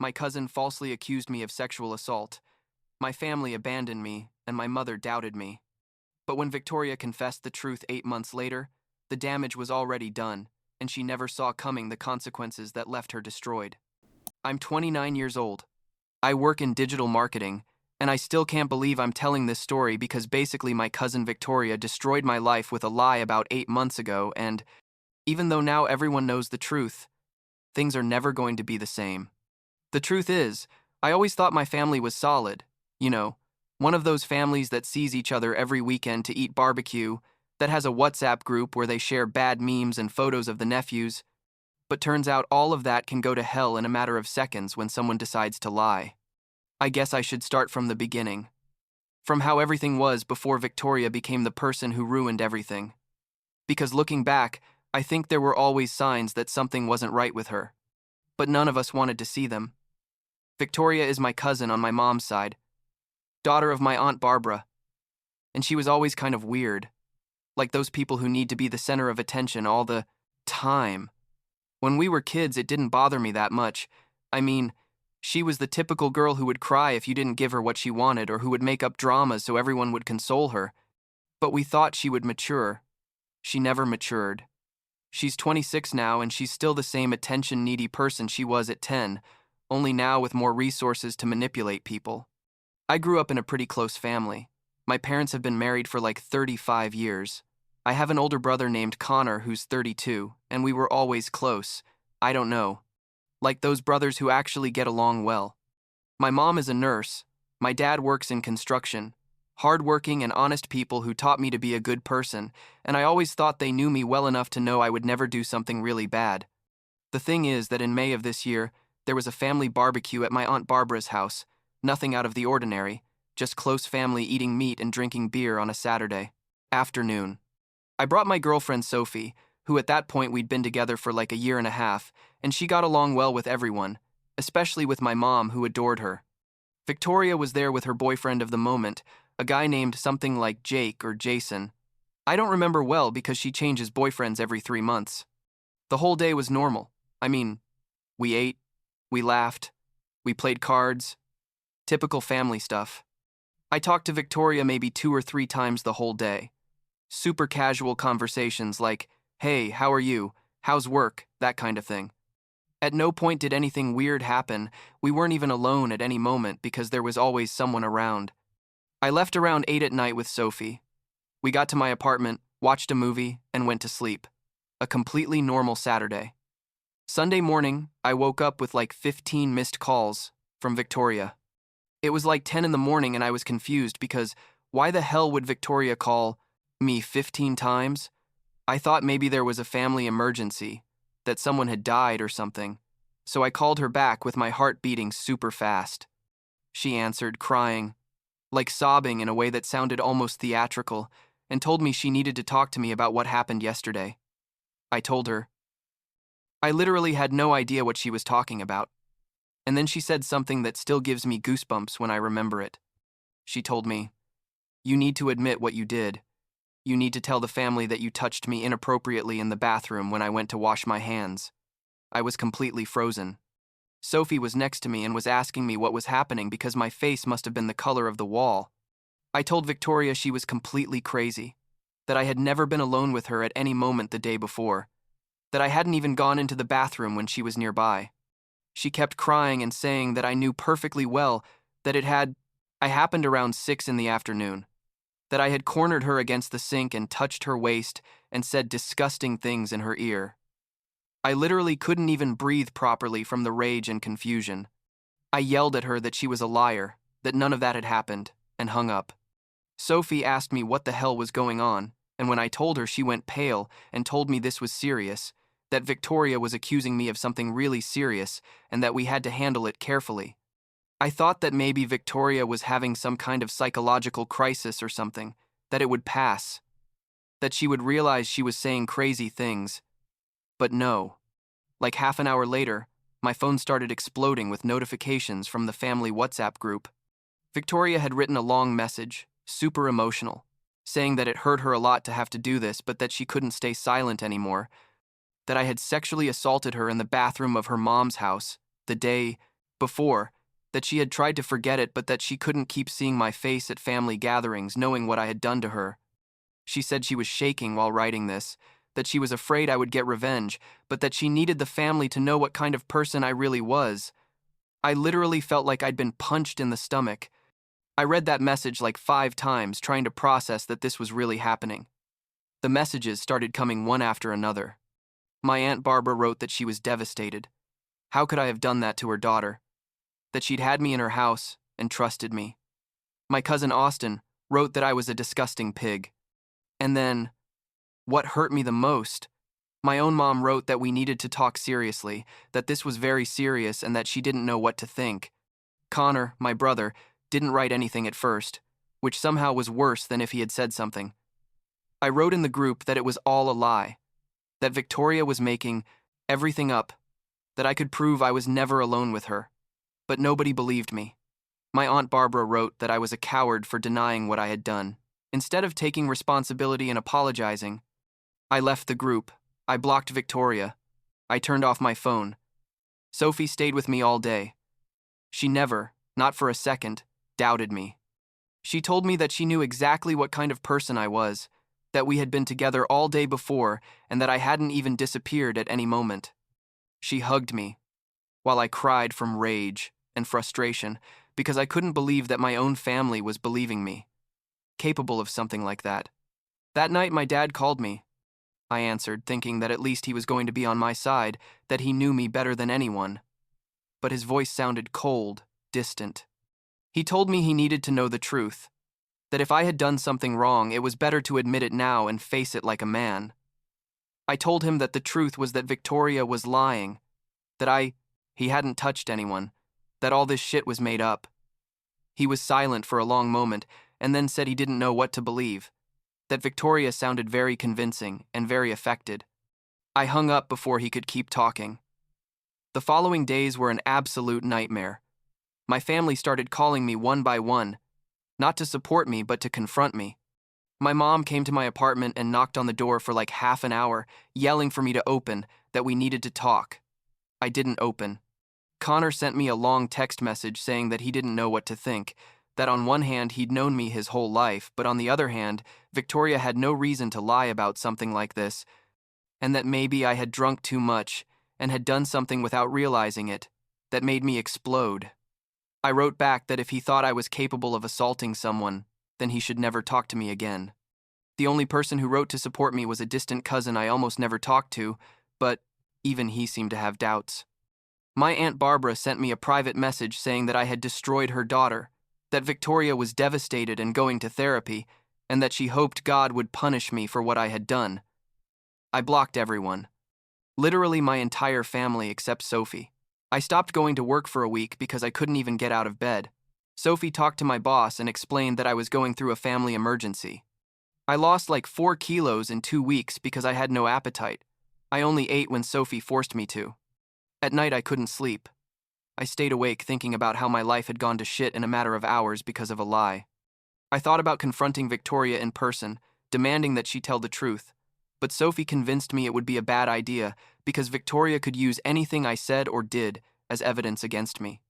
My cousin falsely accused me of sexual assault. My family abandoned me, and my mother doubted me. But when Victoria confessed the truth 8 months later, the damage was already done, and she never saw coming the consequences that left her destroyed. I'm 29 years old. I work in digital marketing, and I still can't believe I'm telling this story because basically my cousin Victoria destroyed my life with a lie about 8 months ago, and even though now everyone knows the truth, things are never going to be the same. The truth is, I always thought my family was solid. You know, one of those families that sees each other every weekend to eat barbecue, that has a WhatsApp group where they share bad memes and photos of the nephews. But turns out all of that can go to hell in a matter of seconds when someone decides to lie. I guess I should start from the beginning. From how everything was before Victoria became the person who ruined everything. Because looking back, I think there were always signs that something wasn't right with her. But none of us wanted to see them. Victoria is my cousin on my mom's side, daughter of my Aunt Barbara. And she was always kind of weird. Like those people who need to be the center of attention all the time. When we were kids, it didn't bother me that much. I mean, she was the typical girl who would cry if you didn't give her what she wanted or who would make up dramas so everyone would console her. But we thought she would mature. She never matured. She's 26 now and she's still the same attention-needy person she was at 10, only now with more resources to manipulate people. I grew up in a pretty close family. My parents have been married for like 35 years. I have an older brother named Connor who's 32, and we were always close. I don't know. Like those brothers who actually get along well. My mom is a nurse. My dad works in construction. Hardworking and honest people who taught me to be a good person, and I always thought they knew me well enough to know I would never do something really bad. The thing is that in May of this year, there was a family barbecue at my Aunt Barbara's house. Nothing out of the ordinary, just close family eating meat and drinking beer on a Saturday afternoon. I brought my girlfriend Sophie, who at that point we'd been together for like a year and a half, and she got along well with everyone, especially with my mom who adored her. Victoria was there with her boyfriend of the moment, a guy named something like Jake or Jason. I don't remember well because she changes boyfriends every 3 months. The whole day was normal. I mean, we ate, we laughed, we played cards, typical family stuff. I talked to Victoria maybe 2 or 3 times the whole day. Super casual conversations like, hey, how are you? How's work? That kind of thing. At no point did anything weird happen. We weren't even alone at any moment because there was always someone around. I left around 8 at night with Sophie. We got to my apartment, watched a movie, and went to sleep. A completely normal Saturday. Sunday morning, I woke up with like 15 missed calls from Victoria. It was like 10 in the morning and I was confused because why the hell would Victoria call me 15 times? I thought maybe there was a family emergency, that someone had died or something. So I called her back with my heart beating super fast. She answered, crying, like sobbing in a way that sounded almost theatrical, and told me she needed to talk to me about what happened yesterday. I told her. I literally had no idea what she was talking about. And then she said something that still gives me goosebumps when I remember it. She told me, you need to admit what you did. You need to tell the family that you touched me inappropriately in the bathroom when I went to wash my hands. I was completely frozen. Sophie was next to me and was asking me what was happening because my face must have been the color of the wall. I told Victoria she was completely crazy, that I had never been alone with her at any moment the day before, that I hadn't even gone into the bathroom when she was nearby. She kept crying and saying that I knew perfectly well that I happened around 6 in the afternoon, that I had cornered her against the sink and touched her waist and said disgusting things in her ear. I literally couldn't even breathe properly from the rage and confusion. I yelled at her that she was a liar, that none of that had happened, and hung up. Sophie asked me what the hell was going on, and when I told her, she went pale and told me this was serious, that Victoria was accusing me of something really serious and that we had to handle it carefully. I thought that maybe Victoria was having some kind of psychological crisis or something, that it would pass, that she would realize she was saying crazy things. But no. Like half an hour later, my phone started exploding with notifications from the family WhatsApp group. Victoria had written a long message, super emotional, saying that it hurt her a lot to have to do this, but that she couldn't stay silent anymore, that I had sexually assaulted her in the bathroom of her mom's house the day before, that she had tried to forget it but that she couldn't keep seeing my face at family gatherings knowing what I had done to her. She said she was shaking while writing this, that she was afraid I would get revenge, but that she needed the family to know what kind of person I really was. I literally felt like I'd been punched in the stomach. I read that message like 5 times, trying to process that this was really happening. The messages started coming one after another. My Aunt Barbara wrote that she was devastated. How could I have done that to her daughter? That she'd had me in her house and trusted me. My cousin Austin wrote that I was a disgusting pig. And then, what hurt me the most, my own mom wrote that we needed to talk seriously, that this was very serious and that she didn't know what to think. Connor, my brother, didn't write anything at first, which somehow was worse than if he had said something. I wrote in the group that it was all a lie, that Victoria was making everything up, that I could prove I was never alone with her. But nobody believed me. My Aunt Barbara wrote that I was a coward for denying what I had done. Instead of taking responsibility and apologizing, I left the group. I blocked Victoria. I turned off my phone. Sophie stayed with me all day. She never, not for a second, doubted me. She told me that she knew exactly what kind of person I was, that we had been together all day before, and that I hadn't even disappeared at any moment. She hugged me, while I cried from rage and frustration because I couldn't believe that my own family was believing me, capable of something like that. That night my dad called me. I answered, thinking that at least he was going to be on my side, that he knew me better than anyone. But his voice sounded cold, distant. He told me he needed to know the truth, that if I had done something wrong, it was better to admit it now and face it like a man. I told him that the truth was that Victoria was lying, that he hadn't touched anyone, that all this shit was made up. He was silent for a long moment and then said he didn't know what to believe, that Victoria sounded very convincing and very affected. I hung up before he could keep talking. The following days were an absolute nightmare. My family started calling me one by one, not to support me but to confront me. My mom came to my apartment and knocked on the door for like half an hour, yelling for me to open, that we needed to talk. I didn't open. Connor sent me a long text message saying that he didn't know what to think, that on one hand he'd known me his whole life, but on the other hand, Victoria had no reason to lie about something like this, and that maybe I had drunk too much and had done something without realizing it, that made me explode. I wrote back that if he thought I was capable of assaulting someone, then he should never talk to me again. The only person who wrote to support me was a distant cousin I almost never talked to, but even he seemed to have doubts. My Aunt Barbara sent me a private message saying that I had destroyed her daughter, that Victoria was devastated and going to therapy, and that she hoped God would punish me for what I had done. I blocked everyone. Literally my entire family except Sophie. I stopped going to work for a week because I couldn't even get out of bed. Sophie talked to my boss and explained that I was going through a family emergency. I lost like 4 kilos in 2 weeks because I had no appetite. I only ate when Sophie forced me to. At night I couldn't sleep. I stayed awake thinking about how my life had gone to shit in a matter of hours because of a lie. I thought about confronting Victoria in person, demanding that she tell the truth, but Sophie convinced me it would be a bad idea because Victoria could use anything I said or did as evidence against me.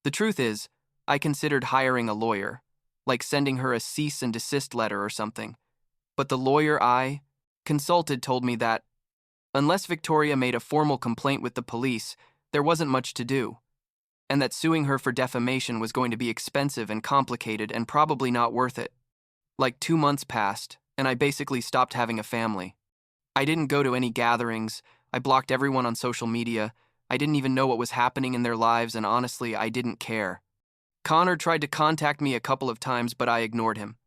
The truth is, I considered hiring a lawyer, like sending her a cease and desist letter or something, but the lawyer I consulted told me that unless Victoria made a formal complaint with the police, there wasn't much to do, and that suing her for defamation was going to be expensive and complicated and probably not worth it. Like 2 months passed, and I basically stopped having a family. I didn't go to any gatherings, I blocked everyone on social media, I didn't even know what was happening in their lives, and honestly, I didn't care. Connor tried to contact me a couple of times, but I ignored him.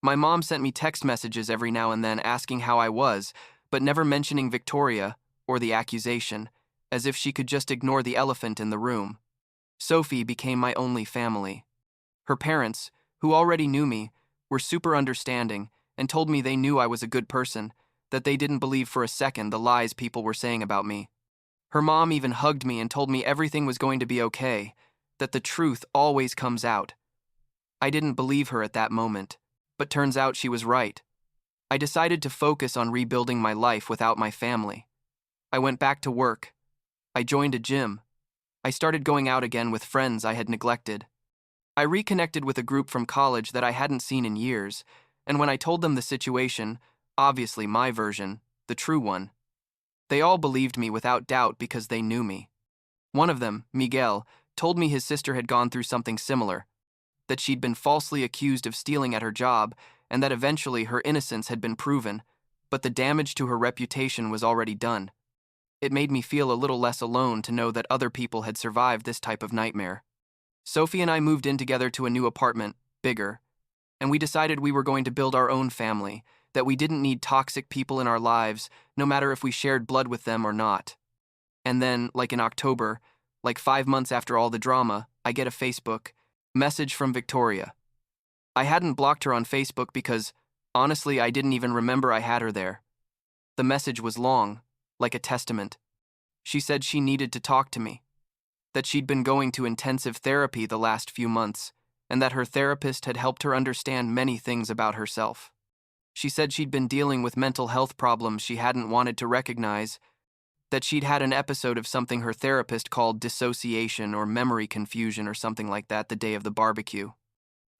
My mom sent me text messages every now and then asking how I was, but never mentioning Victoria or the accusation, as if she could just ignore the elephant in the room. Sophie became my only family. Her parents, who already knew me, were super understanding and told me they knew I was a good person, that they didn't believe for a second the lies people were saying about me. Her mom even hugged me and told me everything was going to be okay, that the truth always comes out. I didn't believe her at that moment, but turns out she was right. I decided to focus on rebuilding my life without my family. I went back to work. I joined a gym. I started going out again with friends I had neglected. I reconnected with a group from college that I hadn't seen in years, and when I told them the situation, obviously my version, the true one, they all believed me without doubt because they knew me. One of them, Miguel, told me his sister had gone through something similar, that she'd been falsely accused of stealing at her job, and that eventually her innocence had been proven, but the damage to her reputation was already done. It made me feel a little less alone to know that other people had survived this type of nightmare. Sophie and I moved in together to a new apartment, bigger, and we decided we were going to build our own family, that we didn't need toxic people in our lives, no matter if we shared blood with them or not. And then, like in October, like 5 months after all the drama, I get a Facebook message from Victoria. I hadn't blocked her on Facebook because, honestly, I didn't even remember I had her there. The message was long, like a testament. She said she needed to talk to me, that she'd been going to intensive therapy the last few months, and that her therapist had helped her understand many things about herself. She said she'd been dealing with mental health problems she hadn't wanted to recognize, that she'd had an episode of something her therapist called dissociation or memory confusion or something like that the day of the barbecue.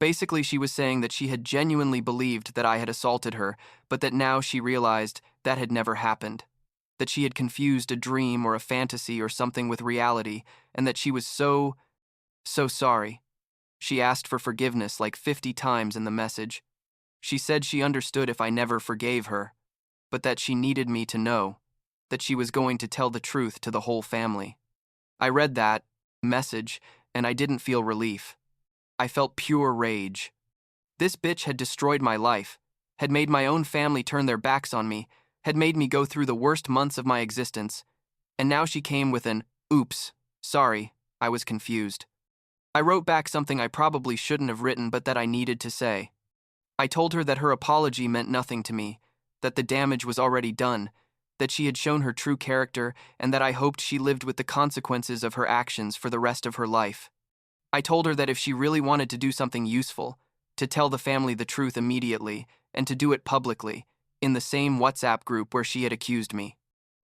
Basically, she was saying that she had genuinely believed that I had assaulted her, but that now she realized that had never happened, that she had confused a dream or a fantasy or something with reality, and that she was so sorry. She asked for forgiveness like 50 times in the message. She said she understood if I never forgave her, but that she needed me to know, that she was going to tell the truth to the whole family. I read that message, and I didn't feel relief. I felt pure rage. This bitch had destroyed my life, had made my own family turn their backs on me, had made me go through the worst months of my existence, and now she came with an, "Oops, sorry, I was confused." I wrote back something I probably shouldn't have written but that I needed to say. I told her that her apology meant nothing to me, that the damage was already done, that she had shown her true character, and that I hoped she lived with the consequences of her actions for the rest of her life. I told her that if she really wanted to do something useful, to tell the family the truth immediately, and to do it publicly, in the same WhatsApp group where she had accused me.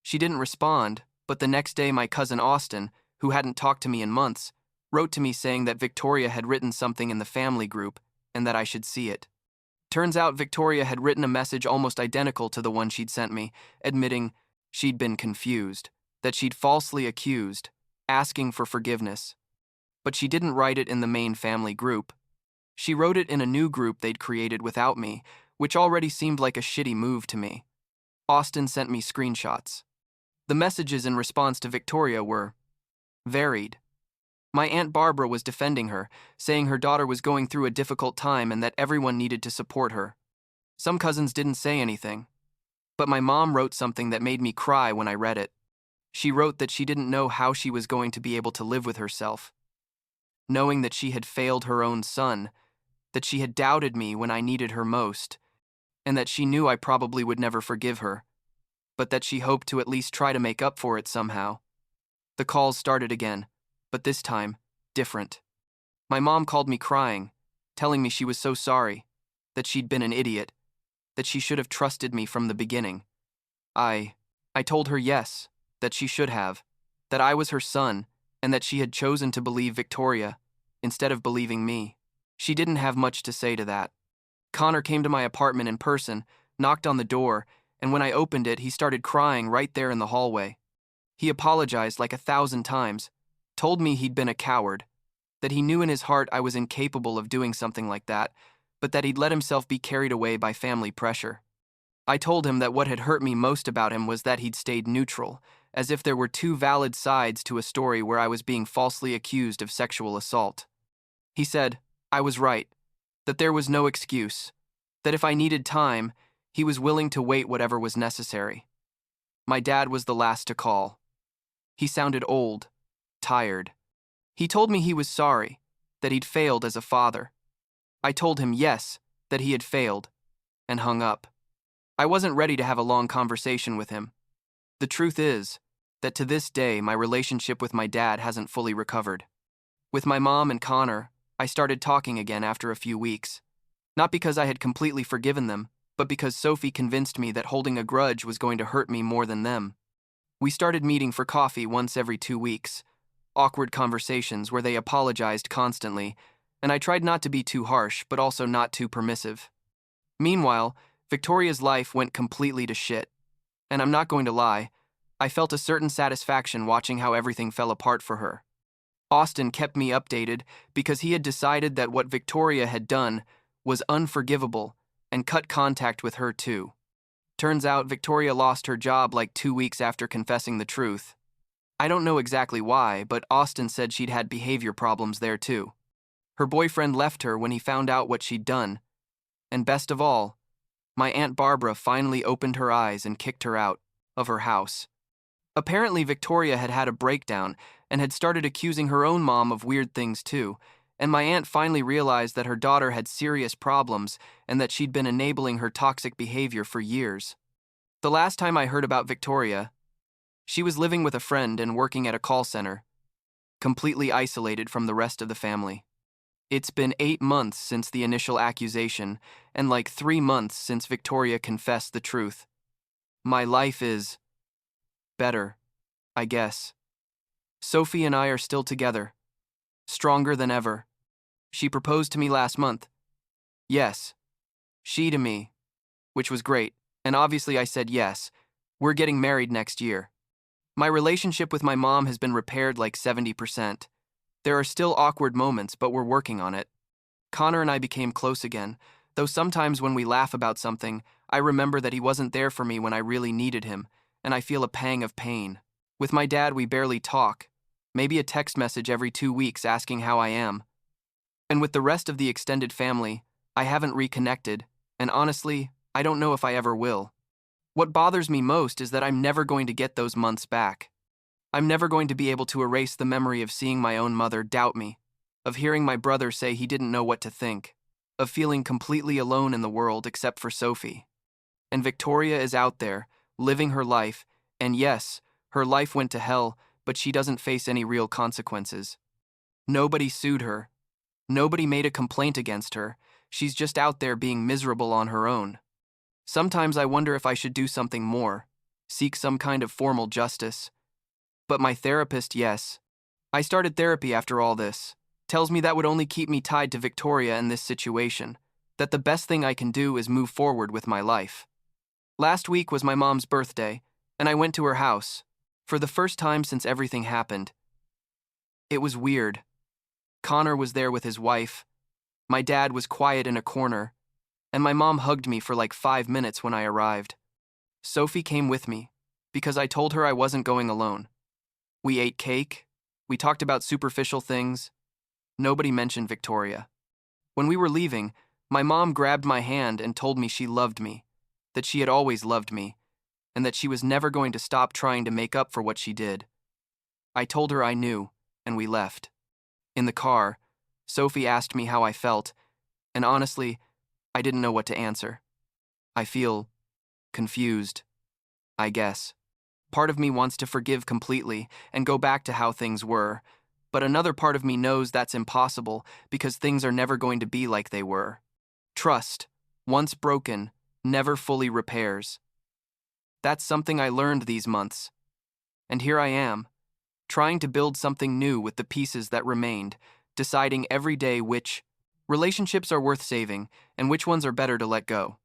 She didn't respond, but the next day my cousin Austin, who hadn't talked to me in months, wrote to me saying that Victoria had written something in the family group and that I should see it. Turns out Victoria had written a message almost identical to the one she'd sent me, admitting she'd been confused, that she'd falsely accused, asking for forgiveness. But she didn't write it in the main family group. She wrote it in a new group they'd created without me, which already seemed like a shitty move to me. Austin sent me screenshots. The messages in response to Victoria were varied. My Aunt Barbara was defending her, saying her daughter was going through a difficult time and that everyone needed to support her. Some cousins didn't say anything, but my mom wrote something that made me cry when I read it. She wrote that she didn't know how she was going to be able to live with herself, knowing that she had failed her own son, that she had doubted me when I needed her most, and that she knew I probably would never forgive her, but that she hoped to at least try to make up for it somehow. The calls started again, but this time, different. My mom called me crying, telling me she was so sorry, that she'd been an idiot, that she should have trusted me from the beginning. I told her yes, that she should have, that I was her son, and that she had chosen to believe Victoria, instead of believing me. She didn't have much to say to that. Connor came to my apartment in person, knocked on the door, and when I opened it, he started crying right there in the hallway. He apologized like 1,000 times, told me he'd been a coward, that he knew in his heart I was incapable of doing something like that, but that he'd let himself be carried away by family pressure. I told him that what had hurt me most about him was that he'd stayed neutral, as if there were two valid sides to a story where I was being falsely accused of sexual assault. He said I was right, that there was no excuse, that if I needed time, he was willing to wait whatever was necessary. My dad was the last to call. He sounded old, tired. He told me he was sorry, that he'd failed as a father. I told him yes, that he had failed, and hung up. I wasn't ready to have a long conversation with him. The truth is that to this day my relationship with my dad hasn't fully recovered. With my mom and Connor, I started talking again after a few weeks. Not because I had completely forgiven them, but because Sophie convinced me that holding a grudge was going to hurt me more than them. We started meeting for coffee once every 2 weeks, awkward conversations where they apologized constantly, and I tried not to be too harsh, but also not too permissive. Meanwhile, Victoria's life went completely to shit. And I'm not going to lie, I felt a certain satisfaction watching how everything fell apart for her. Austin kept me updated because he had decided that what Victoria had done was unforgivable and cut contact with her too. Turns out Victoria lost her job like 2 weeks after confessing the truth. I don't know exactly why, but Austin said she'd had behavior problems there too. Her boyfriend left her when he found out what she'd done. And best of all, my Aunt Barbara finally opened her eyes and kicked her out of her house. Apparently, Victoria had had a breakdown and had started accusing her own mom of weird things too, and my aunt finally realized that her daughter had serious problems and that she'd been enabling her toxic behavior for years. The last time I heard about Victoria, she was living with a friend and working at a call center, completely isolated from the rest of the family. It's been 8 months since the initial accusation, and like 3 months since Victoria confessed the truth. My life is better, I guess. Sophie and I are still together, stronger than ever. She proposed to me last month. Yes, she to me, which was great, and obviously I said yes. We're getting married next year. My relationship with my mom has been repaired like 70%. There are still awkward moments, but we're working on it. Connor and I became close again, though sometimes when we laugh about something, I remember that he wasn't there for me when I really needed him, and I feel a pang of pain. With my dad, we barely talk, maybe a text message every 2 weeks asking how I am. And with the rest of the extended family, I haven't reconnected, and honestly, I don't know if I ever will. What bothers me most is that I'm never going to get those months back. I'm never going to be able to erase the memory of seeing my own mother doubt me, of hearing my brother say he didn't know what to think, of feeling completely alone in the world except for Sophie. And Victoria is out there, living her life, and yes, her life went to hell, but she doesn't face any real consequences. Nobody sued her. Nobody made a complaint against her. She's just out there being miserable on her own. Sometimes I wonder if I should do something more, seek some kind of formal justice. But my therapist, yes. I started therapy after all this, tells me that would only keep me tied to Victoria in this situation, that the best thing I can do is move forward with my life. Last week was my mom's birthday, and I went to her house, for the first time since everything happened. It was weird. Connor was there with his wife. My dad was quiet in a corner, and my mom hugged me for like 5 minutes when I arrived. Sophie came with me, because I told her I wasn't going alone. We ate cake, we talked about superficial things. Nobody mentioned Victoria. When we were leaving, my mom grabbed my hand and told me she loved me, that she had always loved me, and that she was never going to stop trying to make up for what she did. I told her I knew, and we left. In the car, Sophie asked me how I felt, and honestly, I didn't know what to answer. I feel confused, I guess. Part of me wants to forgive completely and go back to how things were, but another part of me knows that's impossible because things are never going to be like they were. Trust, once broken, never fully repairs. That's something I learned these months. And here I am, trying to build something new with the pieces that remained, deciding every day which relationships are worth saving and which ones are better to let go.